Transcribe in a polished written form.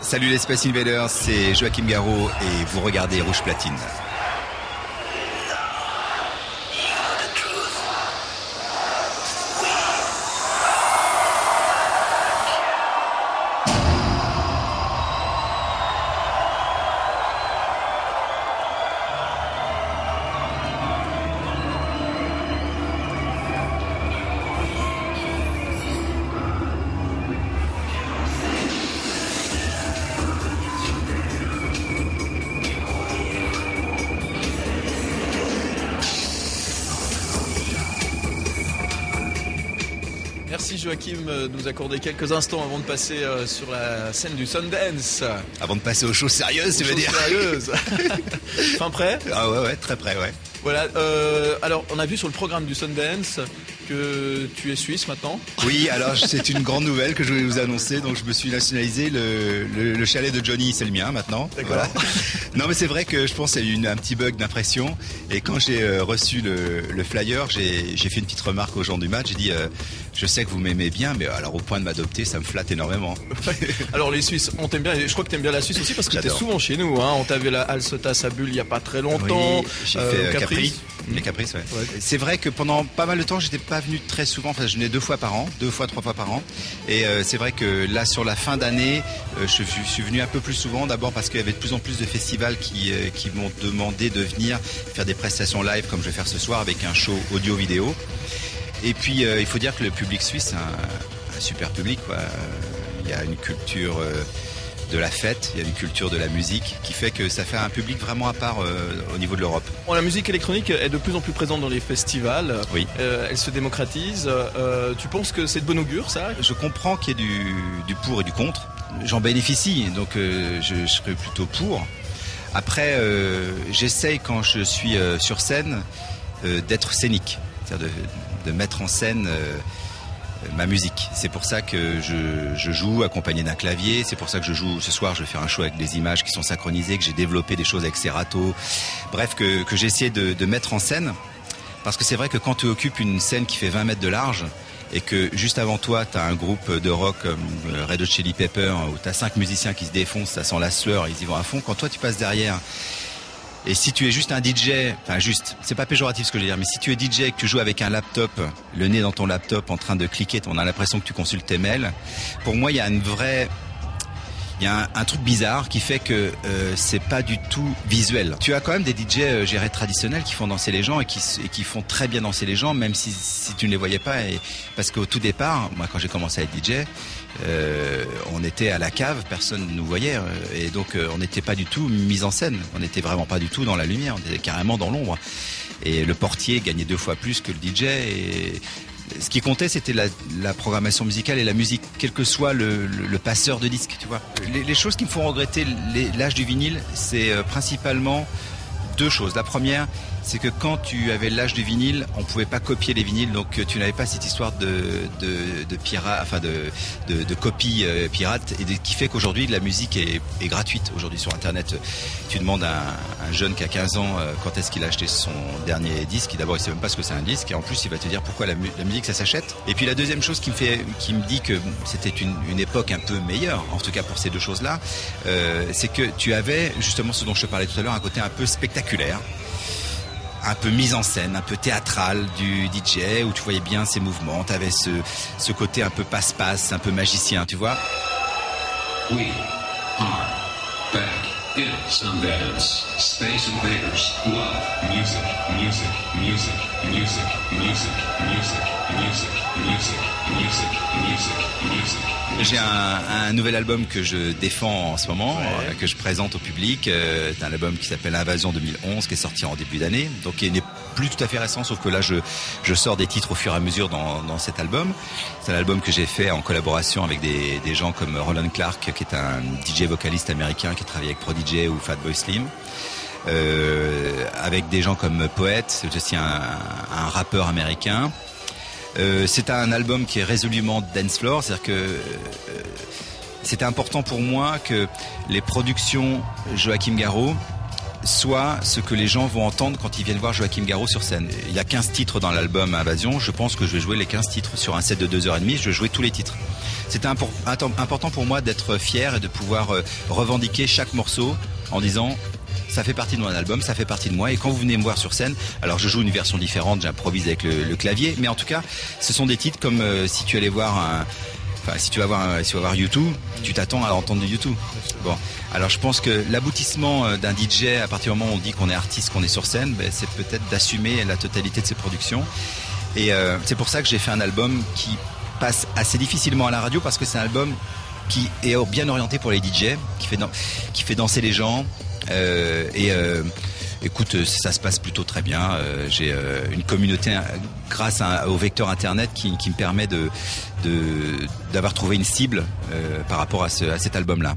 Salut les Space Invaders, c'est Joachim Garraud et vous regardez Rouge Platine. Merci Joachim de nous accorder quelques instants avant de passer sur la scène du Sundance. Avant de passer aux choses sérieuses, tu veux dire? Sérieuses. Fin prêt? Ah ouais, très prêt, ouais. Voilà, alors on a vu sur le programme du Sundance que tu es suisse maintenant. Oui, alors c'est une grande nouvelle que je voulais vous annoncer, donc je me suis nationalisé, le chalet de Johnny c'est le mien maintenant. D'accord. Voilà. Non mais c'est vrai que je pense qu'il y a eu un petit bug d'impression et quand j'ai reçu le flyer, j'ai fait une petite remarque aux gens du match, j'ai dit je sais que vous m'aimez bien mais alors au point de m'adopter ça me flatte énormément. Alors les Suisses, on t'aime bien, et je crois que t'aimes bien la Suisse aussi parce que t'es souvent chez nous, hein. On t'a vu la Alsotas à Bulle il y a pas très longtemps. Oui, j'ai fait Caprice. Les Caprices, ouais. C'est vrai que pendant pas mal de temps, j'étais pas venu très souvent. Enfin, je venais 3 fois par an. Et c'est vrai que là, sur la fin d'année, je suis venu un peu plus souvent. D'abord parce qu'il y avait de plus en plus de festivals qui m'ont demandé de venir faire des prestations live, comme je vais faire ce soir, avec un show audio-vidéo. Et puis, il faut dire que le public suisse, c'est un super public, quoi. Il y a une culture de la fête, il y a une culture de la musique qui fait que ça fait un public vraiment à part au niveau de l'Europe. Bon, la musique électronique est de plus en plus présente dans les festivals. Oui. Elle se démocratise. Tu penses que c'est de bon augure, ça? Je comprends qu'il y ait du pour et du contre. J'en bénéficie, donc je serais plutôt pour. Après, j'essaye quand je suis sur scène d'être scénique, c'est-à-dire de mettre en scène ma musique. C'est pour ça que je joue accompagné d'un clavier. C'est pour ça que je joue ce soir. Je vais faire un show avec des images qui sont synchronisées, que j'ai développé des choses avec Serato. Bref, que j'ai essayé de mettre en scène. Parce que c'est vrai que quand tu occupes une scène qui fait 20 mètres de large et que juste avant toi, tu as un groupe de rock comme Red Hot Chili Peppers où tu as 5 musiciens qui se défoncent, ça sent la sueur, ils y vont à fond. Quand toi, tu passes derrière et si tu es juste un DJ, enfin juste, c'est pas péjoratif ce que je veux dire, mais si tu es DJ et que tu joues avec un laptop, le nez dans ton laptop en train de cliquer, on a l'impression que tu consultes tes mails. Pour moi, il y a un truc bizarre qui fait que c'est pas du tout visuel. Tu as quand même des DJ gérés traditionnels qui font danser les gens et qui font très bien danser les gens, même si tu ne les voyais pas. Et parce qu'au tout départ, moi quand j'ai commencé à être DJ, on était à la cave, personne ne nous voyait et donc on n'était pas du tout mis en scène. On n'était vraiment pas du tout dans la lumière, on était carrément dans l'ombre. Et le portier gagnait 2 fois plus que le DJ. Et ce qui comptait, c'était la programmation musicale et la musique, quel que soit le passeur de disques, tu vois. Les choses qui me font regretter l'âge du vinyle, c'est principalement 2 choses. La première, c'est que quand tu avais l'âge du vinyle, on pouvait pas copier les vinyles, donc tu n'avais pas cette histoire de pirate, enfin de copie pirate, et qui fait qu'aujourd'hui la musique est gratuite aujourd'hui sur Internet. Tu demandes à un jeune qui a 15 ans quand est-ce qu'il a acheté son dernier disque, d'abord il sait même pas ce que c'est un disque, et en plus il va te dire pourquoi la musique ça s'achète. Et puis la deuxième chose qui me dit que c'était une époque un peu meilleure, en tout cas pour ces 2 choses-là, c'est que tu avais justement ce dont je te parlais tout à l'heure, un côté un peu spectaculaire, un peu mise en scène, un peu théâtral du DJ, où tu voyais bien ses mouvements, tu avais ce côté un peu passe-passe, un peu magicien, tu vois. We are back in Sundance. Space Invaders love music, music, music, music, music, music, music, music, music, music, music. J'ai un nouvel album que je défends en ce moment, que je présente au public. C'est un album qui s'appelle Invasion 2011, qui est sorti en début d'année, donc qui n'est plus tout à fait récent, sauf que là je sors des titres au fur et à mesure dans cet album. C'est un album que j'ai fait en collaboration avec des gens comme Roland Clark, qui est un DJ vocaliste américain qui travaille avec Prodigy ou Fatboy Slim. Avec des gens comme Poète, c'est aussi un rappeur américain. C'est un album qui est résolument dance floor, c'est-à-dire que c'était important pour moi que les productions Joachim Garraud soit ce que les gens vont entendre quand ils viennent voir Joachim Garraud sur scène. Il y a 15 titres dans l'album Invasion, je pense que je vais jouer les 15 titres. Sur un set de 2h30, je vais jouer tous les titres. C'était important pour moi d'être fier et de pouvoir revendiquer chaque morceau en disant ça fait partie de mon album, ça fait partie de moi, et quand vous venez me voir sur scène, alors je joue une version différente, j'improvise avec le clavier, mais en tout cas ce sont des titres comme si tu allais voir si tu vas voir U2, tu t'attends à entendre du U2. Bon, alors je pense que l'aboutissement d'un DJ, à partir du moment où on dit qu'on est artiste, qu'on est sur scène, c'est peut-être d'assumer la totalité de ses productions. Et c'est pour ça que j'ai fait un album qui passe assez difficilement à la radio, parce que c'est un album qui est bien orienté pour les DJ, qui fait danser les gens. Écoute, ça se passe plutôt très bien. J'ai une communauté grâce au vecteur internet qui me permet d'avoir trouvé une cible par rapport à cet album-là.